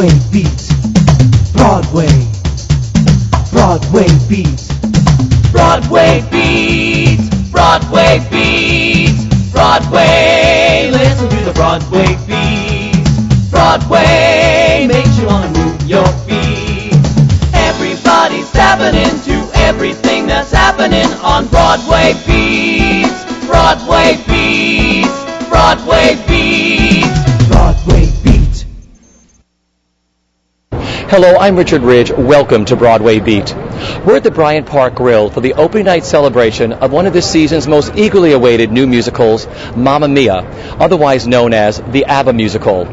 Broadway beat. Broadway. Broadway beat. Broadway beat. Broadway beat. Broadway. Listen to the Broadway beat. Broadway makes you wanna move your feet. Everybody's tapping into everything that's happening on Broadway beat. Broadway beat. Broadway beat. Broadway beat. Hello, I'm Richard Ridge. Welcome to Broadway Beat. We're at the Bryant Park Grill for the opening night celebration of one of this season's most eagerly awaited new musicals, Mamma Mia, otherwise known as the Abba musical.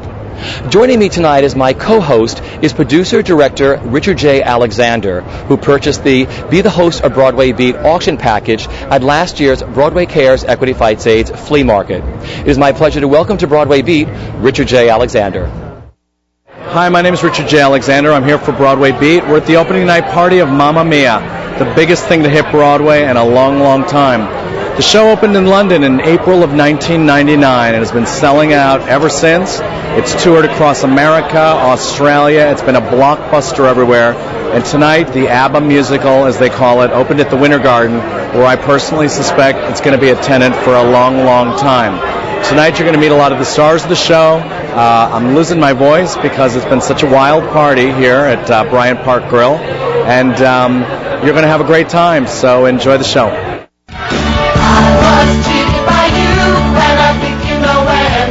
Joining me tonight as my co-host is producer-director Richard J. Alexander, who purchased the Be the Host of Broadway Beat auction package at last year's Broadway Cares Equity Fights AIDS flea market. It is my pleasure to welcome to Broadway Beat Richard J. Alexander. Hi, my name is Richard J. Alexander. I'm here for Broadway Beat. We're at the opening night party of Mamma Mia, the biggest thing to hit Broadway in a long, long time. The show opened in London in April of 1999 and has been selling out ever since. It's toured across America, Australia. It's been a blockbuster everywhere. And tonight, the Abba musical, as they call it, opened at the Winter Garden, where I personally suspect it's going to be a tenant for a long, long time. Tonight, you're going to meet a lot of the stars of the show. I'm losing my voice because it's been such a wild party here at Bryant Park Grill. And you're going to have a great time, so enjoy the show. I was cheated by you, and I think you know it.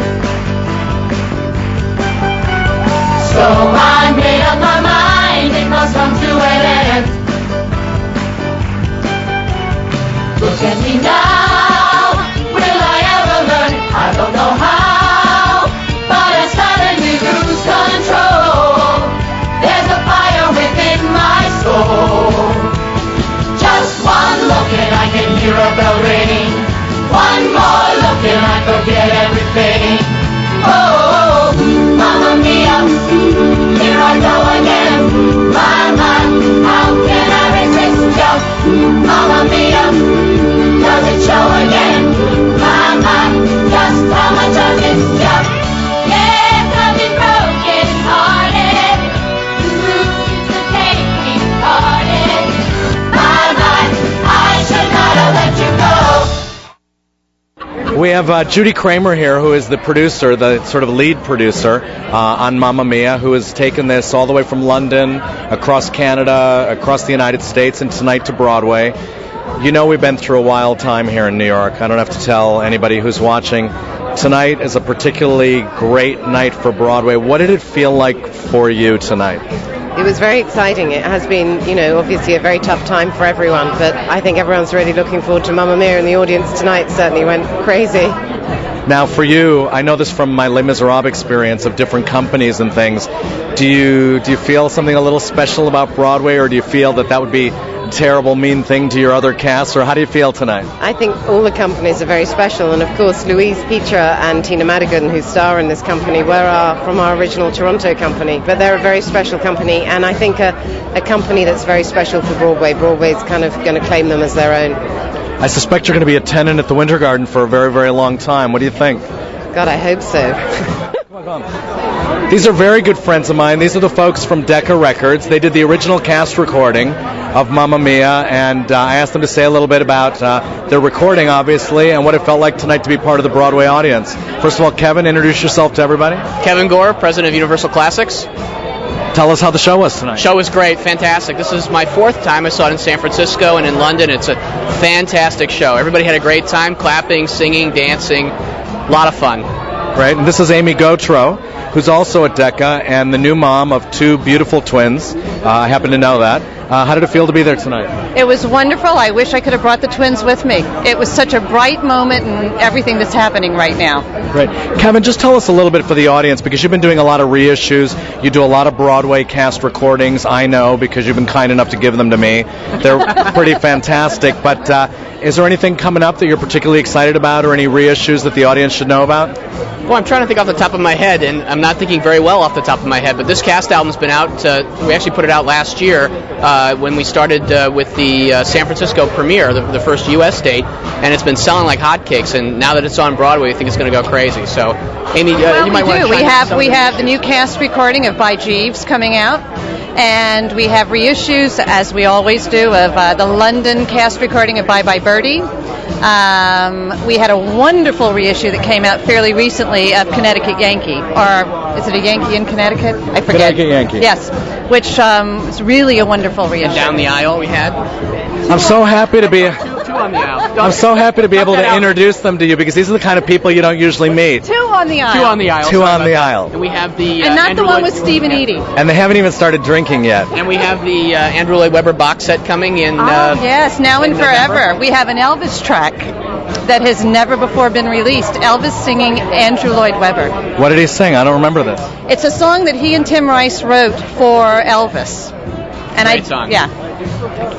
So I made up my mind, it must come to an end. Look at me now, will I ever learn? I don't know how, but I suddenly lose control. There's a fire within my soul. Just one look and I can hear a bell ring. One more look and I forget everything. Oh, Mamma Mia, here I go again. My, how can I resist you? Mamma Mia, does it show again? My, just how much I miss you. Yes, I've been broken hearted. Lose the take we parted. I should not have let you go. We have Judy Kramer here, who is the producer, the sort of lead producer on Mamma Mia, who has taken this all the way from London, across Canada, across the United States, and tonight to Broadway. You know we've been through a wild time here in New York. I don't have to tell anybody who's watching. Tonight is a particularly great night for Broadway. What did it feel like for you tonight? It was very exciting. It has been, obviously a very tough time for everyone, but I think everyone's really looking forward to Mamma Mia, and the audience tonight certainly went crazy. Now for you, I know this from my Les Miserables experience of different companies and things. Do you feel something a little special about Broadway, or do you feel that would be a terrible, mean thing to your other cast, or how do you feel tonight? I think all the companies are very special, and of course Louise Pitre and Tina Madigan, who star in this company, were from our original Toronto company, but they're a very special company, and I think a company that's very special for Broadway. Broadway's kind of going to claim them as their own. I suspect you're going to be a tenant at the Winter Garden for a very, very long time. What do you think? God, I hope so. These are very good friends of mine. These are the folks from Decca Records. They did the original cast recording of Mamma Mia, and I asked them to say a little bit about their recording, obviously, and what it felt like tonight to be part of the Broadway audience. First of all, Kevin, introduce yourself to everybody. Kevin Gore, president of Universal Classics. Tell us how the show was tonight. Show was great, fantastic. This is my fourth time. I saw it in San Francisco and in London. It's a fantastic show. Everybody had a great time, clapping, singing, dancing. A lot of fun. Right, and this is Amy Gautreaux, who's also at Decca and the new mom of two beautiful twins. I happen to know that. How did it feel to be there tonight? It was wonderful. I wish I could have brought the twins with me. It was such a bright moment and everything that's happening right now. Great. Kevin, just tell us a little bit for the audience, because you've been doing a lot of reissues. You do a lot of Broadway cast recordings, I know, because you've been kind enough to give them to me. They're pretty fantastic. But Is there anything coming up that you're particularly excited about, or any reissues that the audience should know about? Well, I'm trying to think off the top of my head, and I'm not thinking very well off the top of my head, but this cast album's been out. We actually put it out last year when we started with the San Francisco premiere, the first U.S. date, and it's been selling like hotcakes, and now that it's on Broadway, we think it's going to go crazy. So, Amy, you might want to We have the new cast recording of By Jeeves coming out, and we have reissues, as we always do, of the London cast recording of Bye Bye Birdie. We had a wonderful reissue that came out fairly recently of Connecticut Yankee, or is it a Yankee in Connecticut? I forget. Connecticut Yankee. Yes, which is really a wonderful reissue. Down the aisle we had. I'm so happy to be. Two on the aisle. I'm so happy to be able to introduce them to you, because these are the kind of people you don't usually meet. Two on the aisle. Two on the aisle. Two on the aisle. And we have the and not Andrew the one Lloyd- with Stephen Eady. And they haven't even started drinking yet. And we have the Andrew Lloyd Webber box set coming in. Yes, now and in forever. November. We have an Elvis track that has never before been released. Elvis singing Andrew Lloyd Webber. What did he sing? I don't remember this. It's a song that he and Tim Rice wrote for Elvis. And Great song. Yeah.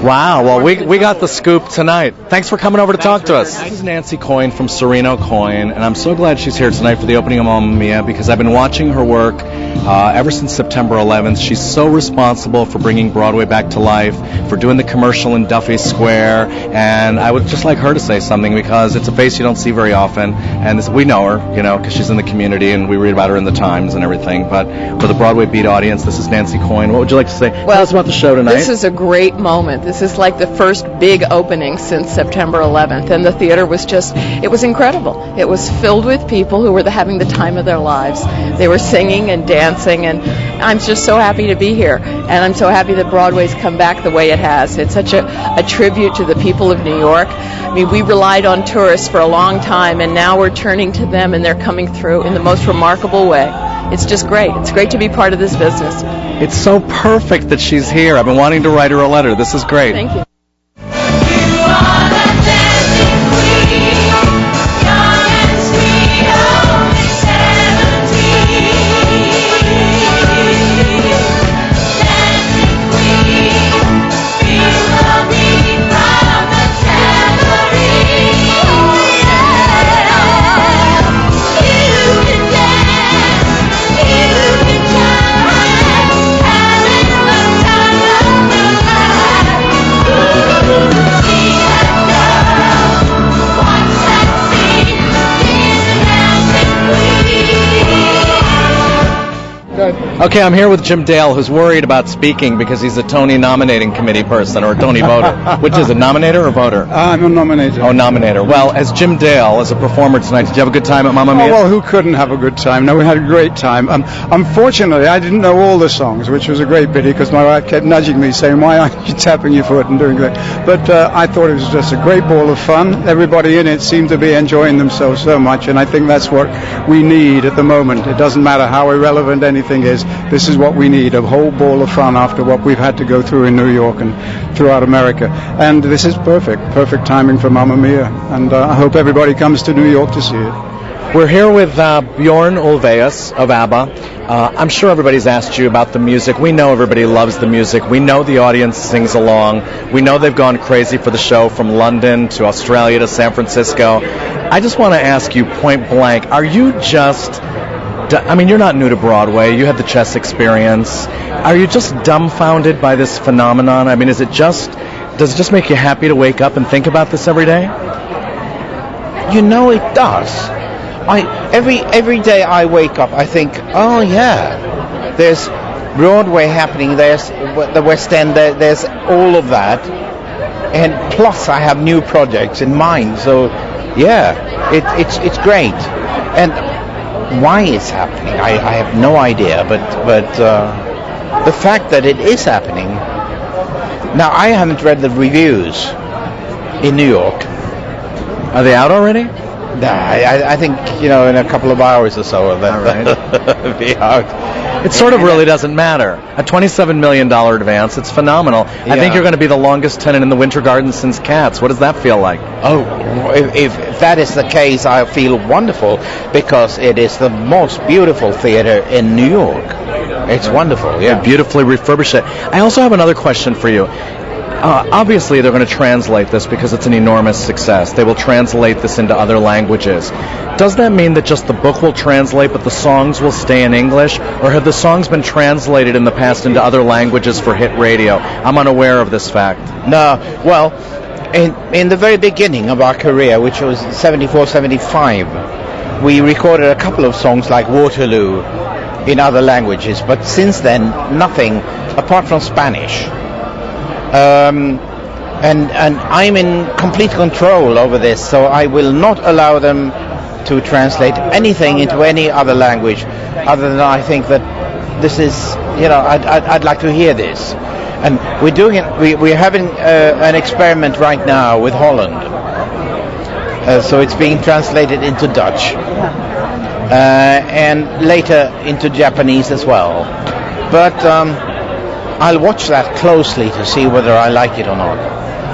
Wow. Well, we got the scoop tonight. Thanks for coming over to talk to us. This is Nancy Coyne from Sereno Coyne, and I'm so glad she's here tonight for the opening of Mamma Mia, because I've been watching her work ever since September 11th. She's so responsible for bringing Broadway back to life, for doing the commercial in Duffy Square, and I would just like her to say something, because it's a face you don't see very often, and we know her, because she's in the community and we read about her in the Times and everything. But for the Broadway Beat audience, this is Nancy Coyne. What would you like to say? Tell us about the show tonight. This is a great moment. This is like the first big opening since September 11th, and the theater was it was incredible. It was filled with people who were having the time of their lives. They were singing and dancing, and I'm just so happy to be here, and I'm so happy that Broadway's come back the way it has. It's such a tribute to the people of New York. I mean, we relied on tourists for a long time, and now we're turning to them, and they're coming through in the most remarkable way. It's just great. It's great to be part of this business. It's so perfect that she's here. I've been wanting to write her a letter. This is great. Thank you. Okay, I'm here with Jim Dale, who's worried about speaking because he's a Tony nominating committee person, or a Tony voter. Which is it, nominator or voter? I'm a nominator. Oh, nominator. Well, as Jim Dale, as a performer tonight, did you have a good time at Mamma Mia? Oh, well, who couldn't have a good time? No, we had a great time. Unfortunately, I didn't know all the songs, which was a great pity, because my wife kept nudging me, saying, why aren't you tapping your foot and doing that? But I thought it was just a great ball of fun. Everybody in it seemed to be enjoying themselves so much, and I think that's what we need at the moment. It doesn't matter how irrelevant anything is. This is what we need, a whole ball of fun after what we've had to go through in New York and throughout America. And this is perfect timing for Mamma Mia. And I hope everybody comes to New York to see it. We're here with Bjorn Ulvaeus of Abba. I'm sure everybody's asked you about the music. We know everybody loves the music. We know the audience sings along. We know they've gone crazy for the show, from London to Australia to San Francisco. I just want to ask you point blank, are you just... I mean, you're not new to Broadway. You had the chess experience. Are you just dumbfounded by this phenomenon? I mean, does it just make you happy to wake up and think about this every day? You know, it does. Every day I wake up, I think, oh yeah, there's Broadway happening. There's the West End. There's all of that, and plus I have new projects in mind. So yeah, it's great. And why it's happening, I have no idea, but the fact that it is happening. Now, I haven't read the reviews in New York. Are they out already? Nah, I think, in a couple of hours or so they'll be out. It sort of really doesn't matter. A $27 million advance, it's phenomenal. I think you're going to be the longest tenant in the Winter Garden since Cats. What does that feel like? Oh, if that is the case, I feel wonderful, because it is the most beautiful theater in New York. It's wonderful, yeah. They beautifully refurbish it. I also have another question for you. Obviously, they're going to translate this because it's an enormous success. They will translate this into other languages. Does that mean that just the book will translate, but the songs will stay in English? Or have the songs been translated in the past into other languages for hit radio? I'm unaware of this fact. No, well, in the very beginning of our career, which was 74, 75, we recorded a couple of songs like Waterloo in other languages, but since then, nothing apart from Spanish. And I'm in complete control over this, so I will not allow them to translate anything into any other language, other than I think that this is, I'd like to hear this. And we're doing it. We're having an experiment right now with Holland, so it's being translated into Dutch, and later into Japanese as well. But I'll watch that closely to see whether I like it or not.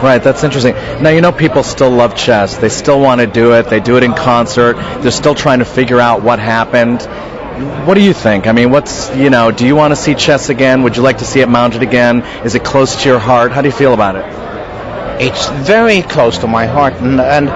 Right, that's interesting. Now, people still love chess. They still want to do it. They do it in concert. They're still trying to figure out what happened. What do you think? I mean, do you want to see chess again? Would you like to see it mounted again? Is it close to your heart? How do you feel about it? It's very close to my heart, and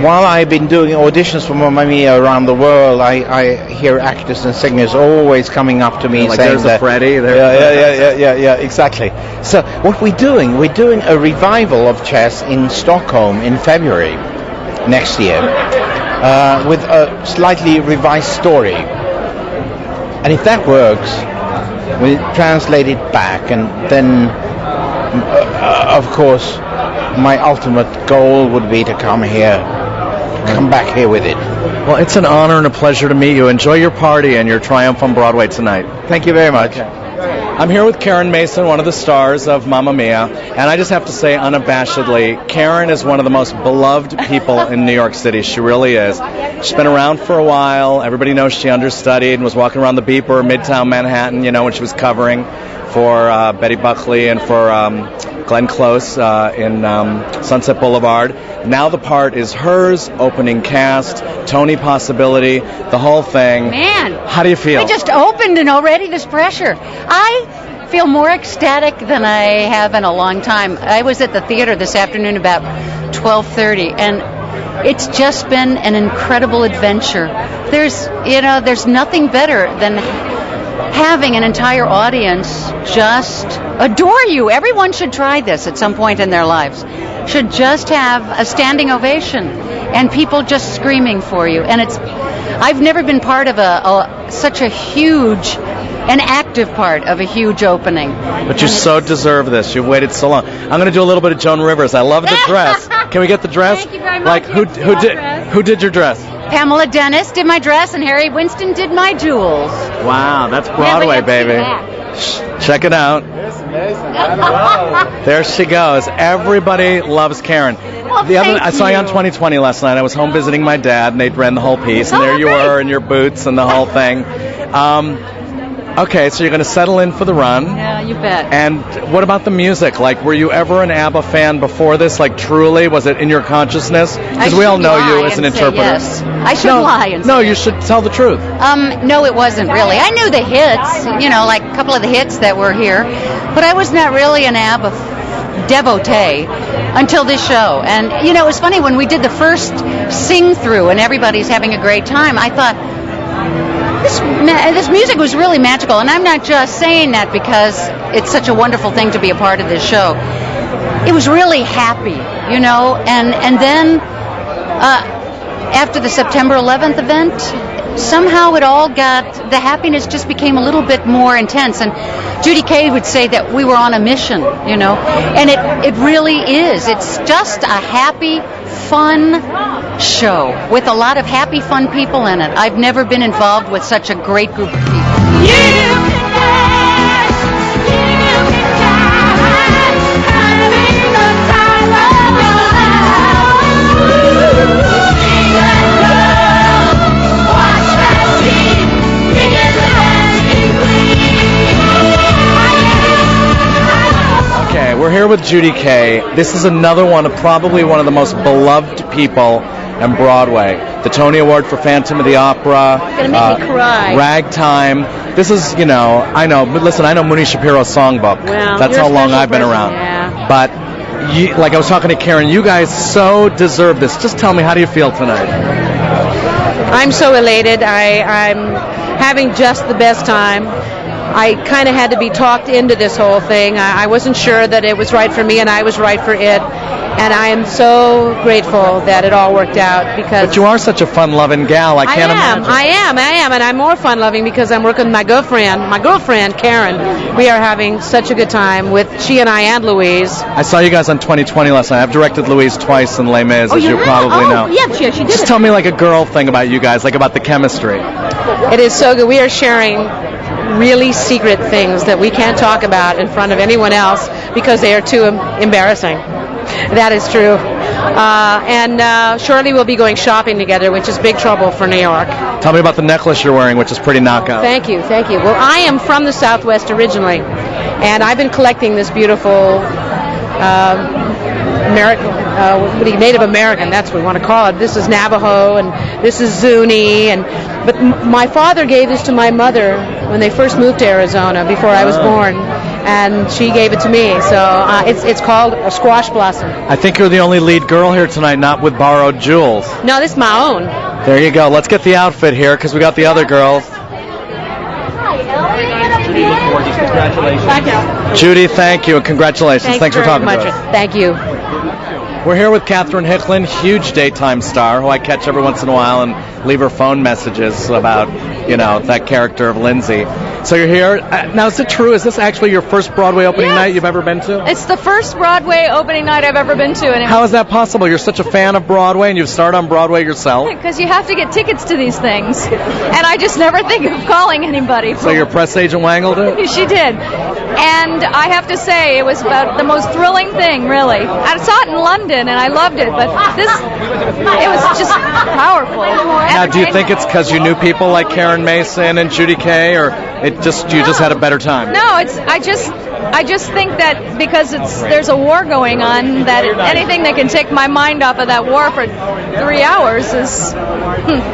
while I've been doing auditions for Mamma Mia around the world, I hear actors and singers always coming up to me like saying there's that, Freddie. Yeah, exactly. So what we're doing a revival of chess in Stockholm in February next year, with a slightly revised story. And if that works, we'll translate it back, and then, of course, my ultimate goal would be to come back here with it. Well, it's an honor and a pleasure to meet you. Enjoy your party and your triumph on Broadway tonight. Thank you very much. Okay. I'm here with Karen Mason, one of the stars of Mamma Mia, and I just have to say unabashedly, Karen is one of the most beloved people in New York City. She really is. She's been around for a while. Everybody knows she understudied and was walking around the Beeper, Midtown Manhattan, when she was covering for Betty Buckley and for Glenn Close in Sunset Boulevard. Now the part is hers, opening cast, Tony possibility, the whole thing. Man, how do you feel? We just opened and already this pressure. I feel more ecstatic than I have in a long time. I was at the theater this afternoon about 12:30, and it's just been an incredible adventure. There's nothing better than having an entire audience just adore you. Everyone should try this at some point in their lives. Should just have a standing ovation and people just screaming for you. And I've never been part of such a huge, an active part of a huge opening. But you so deserve this. You've waited so long. I'm going to do a little bit of Joan Rivers. I love the dress. Can we get the dress? Thank you very much. Like who did your dress? Pamela Dennis did my dress, and Harry Winston did my jewels. Wow, that's Broadway, baby. Check it out. It's amazing. There she goes. Everybody loves Karen. Well, I saw you on 2020 last night. I was home visiting my dad, and they'd ran the whole piece, and there you were in your boots and the whole thing. Okay, so you're going to settle in for the run. Yeah, you bet. And what about the music? Like, were you ever an Abba fan before this? Like, truly? Was it in your consciousness? Because we all know you as an interpreter. Yes. I should lie and say no, you should tell the truth. No, it wasn't really. I knew the hits, like a couple of the hits that were here, but I was not really an Abba devotee until this show. And, it was funny, when we did the first sing-through and everybody's having a great time, I thought, this music was really magical, and I'm not just saying that because it's such a wonderful thing to be a part of this show. It was really happy, and then after the September 11th event, somehow the happiness just became a little bit more intense. And Judy Kaye would say that we were on a mission, and it really is. It's just a happy, fun show with a lot of happy, fun people in it. I've never been involved with such a great group of people. We're here with Judy Kaye. This is another one of probably one of the most beloved people on Broadway. The Tony Award for Phantom of the Opera. It's gonna make me cry. Ragtime. This is, I know, but listen, I know Mooney Shapiro's songbook. Well, that's how long I've been person, around. Yeah. but like I was talking to Karen, you guys so deserve this. Just tell me, how do you feel tonight? I'm so elated. I'm having just the best time. I kind of had to be talked into this whole thing. I wasn't sure that it was right for me, and I was right for it. And I am so grateful that it all worked out, because... But you are such a fun-loving gal. I can't imagine. I am, and I'm more fun-loving because I'm working with my girlfriend, Karen. We are having such a good time with she and I and Louise. I saw you guys on 2020 last night. I've directed Louise twice in Les Mis, as you probably know. Yeah, she did. Just tell me like a girl thing about you guys, like about the chemistry. It is so good. We are sharing really secret things that we can't talk about in front of anyone else because they are too embarrassing. That is true. And shortly we'll be going shopping together, which is big trouble for New York. Tell me about the necklace you're wearing, which is pretty knockout. Thank you. Well, I am from the Southwest originally, and I've been collecting this beautiful Native American, that's what we want to call it. This is Navajo, and this is Zuni, but my father gave this to my mother when they first moved to Arizona before I was born, and she gave it to me. So it's called a squash blossom. I think you're the only lead girl here tonight, not with borrowed jewels. No, this is my own. There you go. Let's get the outfit here, because we got the other girls. Congratulations. Judy, thank you, and congratulations. Thanks for talking to us. Thank you. We're here with Catherine Hicklin, huge daytime star, who I catch every once in a while and leave her phone messages about, that character of Lindsay. So you're here. Now, is it true? Is this actually your first Broadway opening night you've ever been to? It's the first Broadway opening night I've ever been to. And how is that possible? You're such a fan of Broadway, and you've starred on Broadway yourself. Because you have to get tickets to these things. And I just never think of calling anybody. So your press agent wangled it? She did. And I have to say, it was about the most thrilling thing, really. I saw it in London, and I loved it. But it was just powerful. Now, do you think it's because you knew people like Karen Mason and Judy Kay, or you just had a better time? No, I just think that because there's a war going on, that anything that can take my mind off of that war for 3 hours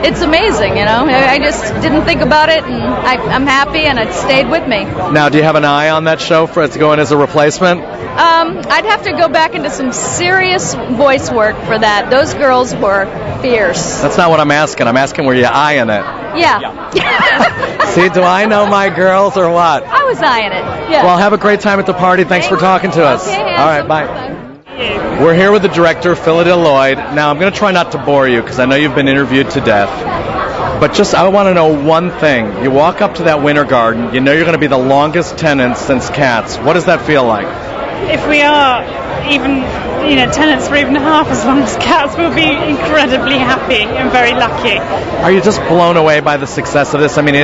it's amazing, I just didn't think about it, and I'm happy, and it stayed with me. Now, do you have an eye on that show for it to go in as a replacement? I'd have to go back into some serious voice work for that. Those girls were fierce. That's not what I'm asking. I'm asking, were you eyeing it? Yeah. See, do I know my girls or what? I was eyeing it, yeah. Well, have a great time at the party. Thanks for talking to us. Okay, all right, bye. We're here with the director, Philida Lloyd. Now, I'm going to try not to bore you because I know you've been interviewed to death. But I want to know one thing. You walk up to that Winter Garden, you know you're going to be the longest tenant since Cats. What does that feel like? If we are even, tenants for even half as long as Cats, we'll be incredibly happy and very lucky. Are you just blown away by the success of this? I mean,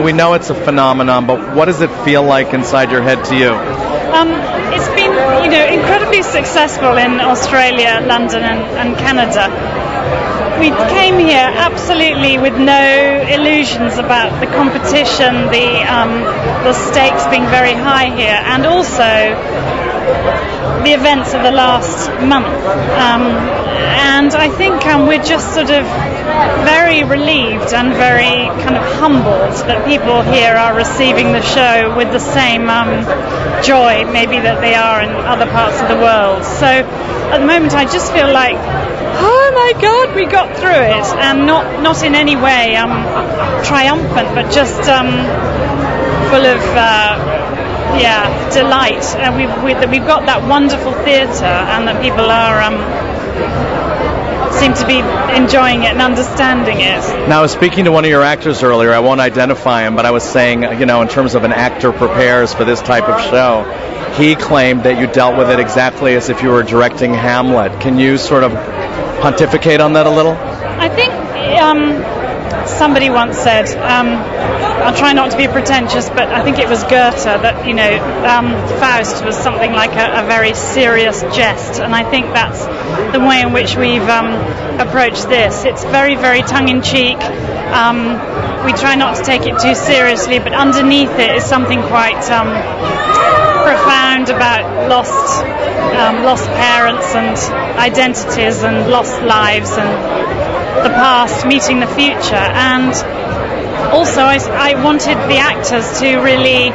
we know it's a phenomenon, but what does it feel like inside your head to you? It's been, incredibly successful in Australia, London, and Canada. We came here absolutely with no illusions about the competition, the stakes being very high here, and also the events of the last month. And I think we're just sort of very relieved and very kind of humbled that people here are receiving the show with the same joy maybe that they are in other parts of the world. So at the moment I just feel like, oh my God, we got through it, and not in any way triumphant, but just full of delight. That we've got that wonderful theatre, and that people seem to be enjoying it and understanding it. Now, I was speaking to one of your actors earlier. I won't identify him, but I was saying, in terms of an actor prepares for this type of show, he claimed that you dealt with it exactly as if you were directing Hamlet. Can you sort of pontificate on that a little? I think somebody once said, I'll try not to be pretentious, but I think it was Goethe that, Faust was something like a very serious jest, and I think that's the way in which we've approached this. It's very, very tongue-in-cheek. We try not to take it too seriously, but underneath it is something quite profound about lost parents and identities and lost lives and the past meeting the future. And also I wanted the actors to really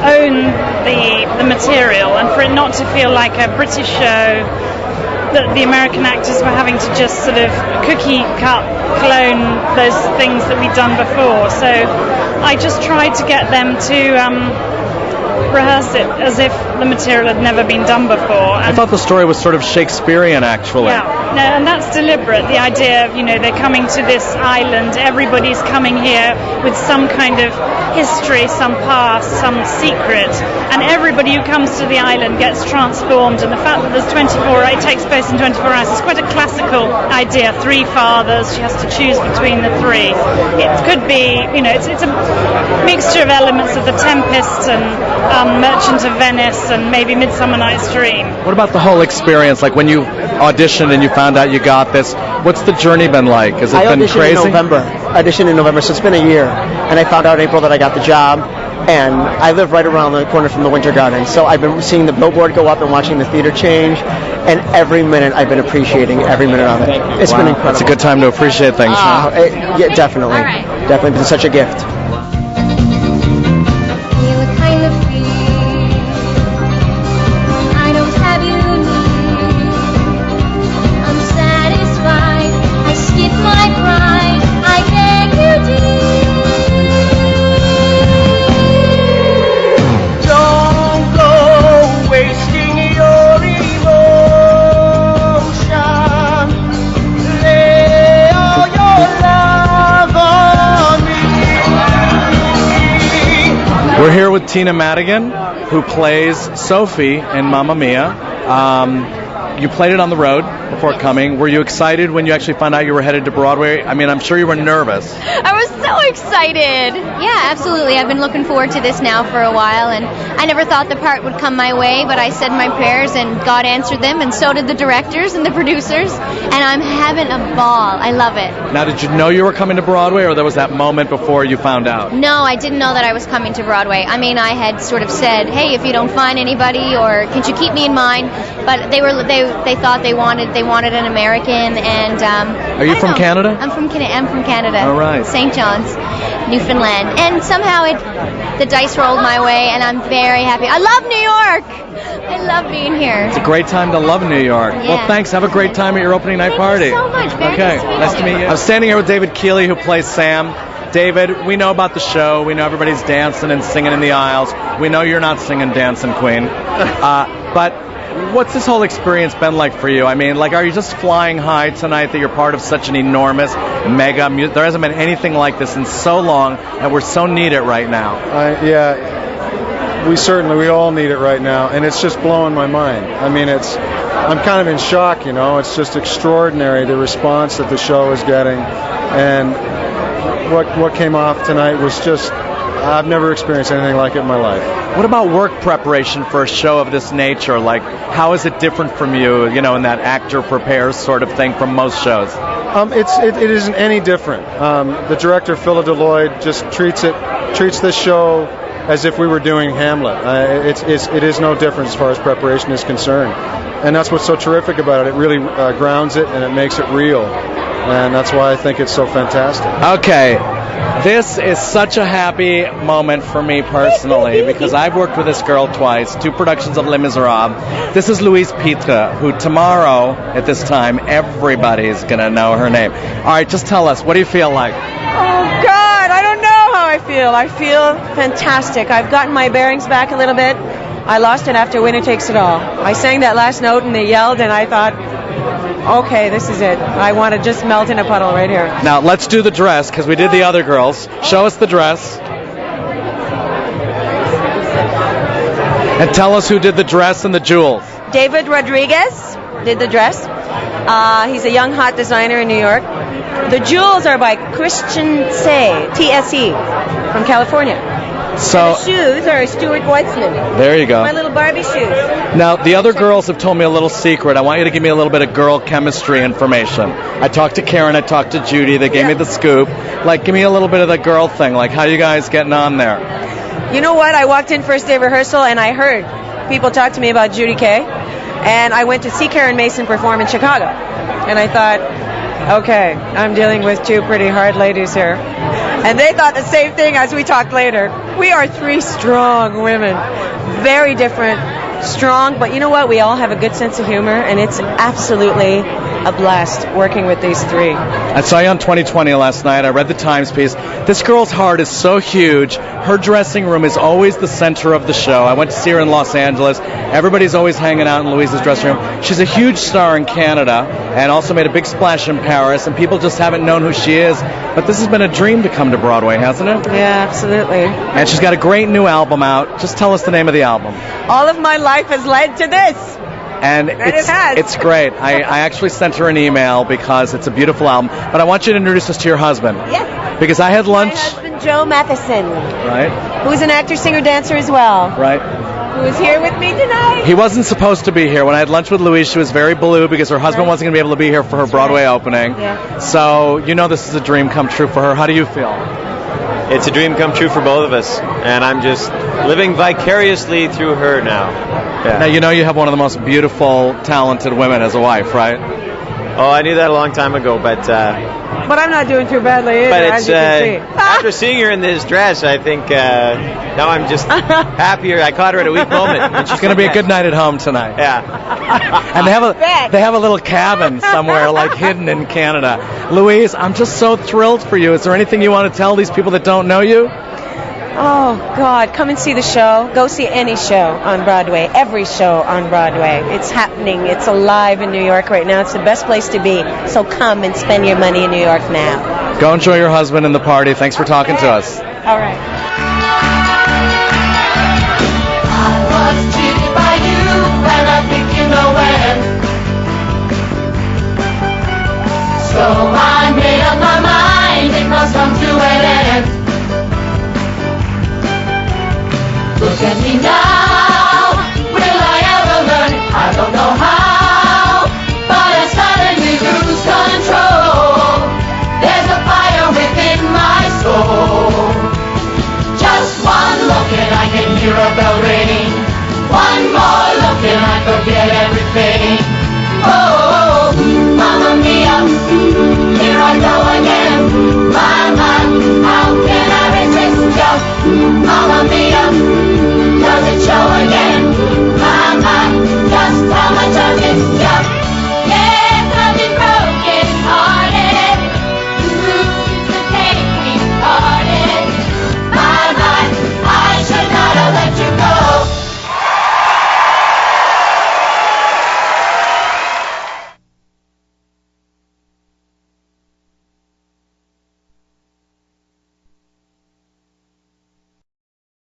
own the material, and for it not to feel like a British show that the American actors were having to just sort of cookie cut clone those things that we'd done before. So I just tried to get them to rehearse it as if the material had never been done before. I thought the story was sort of Shakespearean, actually. Yeah, no, and that's deliberate. The idea of, they're coming to this island, everybody's coming here with some kind of history, some past, some secret, and everybody who comes to the island gets transformed. And the fact that it takes place in 24 hours is quite a classical idea. 3 fathers, she has to choose between the 3. It could be, it's a mixture of elements of The Tempest and Merchant of Venice and maybe Midsummer Night's Dream. What about the whole experience? Like when you auditioned and you found out you got this, what's the journey been like? Has it been crazy? I auditioned in November, so it's been a year. And I found out in April that I got the job. And I live right around the corner from the Winter Garden, so I've been seeing the billboard go up and watching the theater change. And every minute I've been appreciating every minute of it. It's been incredible. It's a good time to appreciate things. Yeah, definitely. Definitely been such a gift. We're here with Tina Madigan, who plays Sophie in Mamma Mia. You played it on the road before coming. Were you excited when you actually found out you were headed to Broadway? I mean, I'm sure you were nervous. I was so excited. Yeah, absolutely. I've been looking forward to this now for a while, and I never thought the part would come my way, but I said my prayers and God answered them, and so did the directors and the producers, and I'm having a ball. I love it. Now, did you know you were coming to Broadway, or there was that moment before you found out? No, I didn't know that I was coming to Broadway. I mean, I had sort of said, hey, if you don't find anybody, or could you keep me in mind? But they thought they wanted an American, and Are you from Canada? I'm from Canada. All right. St. John's, Newfoundland, and somehow the dice rolled my way, and I'm very happy. I love New York. I love being here. It's a great time to love New York. Yeah. Well, thanks. Have a great time at your opening night party. Thank you so much. Very okay. nice to meet you. I'm standing here with David Keeley, who plays Sam. David, we know about the show. We know everybody's dancing and singing in the aisles. We know you're not singing Dancing Queen. But what's this whole experience been like for you? I mean, are you just flying high tonight that you're part of such an enormous, mega music? There hasn't been anything like this in so long, and we're so need it right now. Yeah, we all need it right now, and it's just blowing my mind. I mean, I'm kind of in shock, It's just extraordinary, the response that the show is getting, and what came off tonight was just, I've never experienced anything like it in my life. What about work preparation for a show of this nature? How is it different from you, in that actor prepares sort of thing from most shows? It isn't any different. The director, Philip Deloyd, just treats this show as if we were doing Hamlet. It is no different as far as preparation is concerned. And that's what's so terrific about it. It really grounds it, and it makes it real. And that's why I think it's so fantastic. Okay. This is such a happy moment for me personally, because I've worked with this girl twice, 2 productions of Les Miserables. This is Louise Pitre, who tomorrow, at this time, everybody's going to know her name. All right, just tell us, what do you feel like? Oh, God, I don't know how I feel. I feel fantastic. I've gotten my bearings back a little bit. I lost it after Winner Takes It All. I sang that last note, and they yelled, and I thought, okay, this is it. I want to just melt in a puddle right here. Now, let's do the dress, because we did the other girls. Show us the dress. And tell us who did the dress and the jewels. David Rodriguez did the dress. He's a young, hot designer in New York. The jewels are by Christian Tse, T-S-E, from California. So, the shoes are Stuart Weitzman. There you go. My little Barbie shoes. Now, the other girls have told me a little secret. I want you to give me a little bit of girl chemistry information. I talked to Karen, I talked to Judy, they gave me the scoop. Give me a little bit of the girl thing. How you guys getting on there? You know what? I walked in first day of rehearsal, and I heard people talk to me about Judy Kay. And I went to see Karen Mason perform in Chicago. And I thought, okay, I'm dealing with 2 pretty hard ladies here. And they thought the same thing as we talked later. We are three strong women. Very different, strong, but you know what? We all have a good sense of humor, and it's absolutely a blast working with these three. I saw you on 2020 last night. I read the Times piece. This girl's heart is so huge. Her dressing room is always the center of the show. I went to see her in Los Angeles. Everybody's always hanging out in Louise's dressing room. She's a huge star in Canada and also made a big splash in Paris, and people just haven't known who she is. But this has been a dream to come to Broadway, hasn't it? Yeah, absolutely. And she's got a great new album out. Just tell us the name of the album. All of my life has led to this. And it's great. I actually sent her an email because it's a beautiful album. But I want you to introduce us to your husband. Yes. Because I had lunch. My husband, Joe Matheson. Right. Who's an actor, singer, dancer as well. Right. Who is here with me tonight. He wasn't supposed to be here. When I had lunch with Louise, she was very blue because her husband wasn't going to be able to be here for her Broadway opening. Yeah. So, you know this is a dream come true for her. How do you feel? It's a dream come true for both of us, and I'm just living vicariously through her now. Yeah. Now, you know you have one of the most beautiful, talented women as a wife, right? Oh, I knew that a long time ago, but I'm not doing too badly either, it's as you can see. after seeing her in this dress, I think now I'm just happier. I caught her at a weak moment. And It's going to be a good night at home tonight. Yeah. And they have a little cabin somewhere, like hidden in Canada. Louise, I'm just so thrilled for you. Is there anything you want to tell these people that don't know you? Oh, God, come and see the show. Go see any show on Broadway, every show on Broadway. It's happening. It's alive in New York right now. It's the best place to be. So come and spend your money in New York now. Go enjoy your husband and the party. Thanks for talking to us. All right. I was cheated by you, and I think you know when. So I made up my mind, it must come to an end. Look at me now, will I ever learn? I don't know how, but I suddenly lose control. There's a fire within my soul. Just one look and I can hear a bell ring. One more look and I forget everything. Oh, Mamma Mia, here I go again.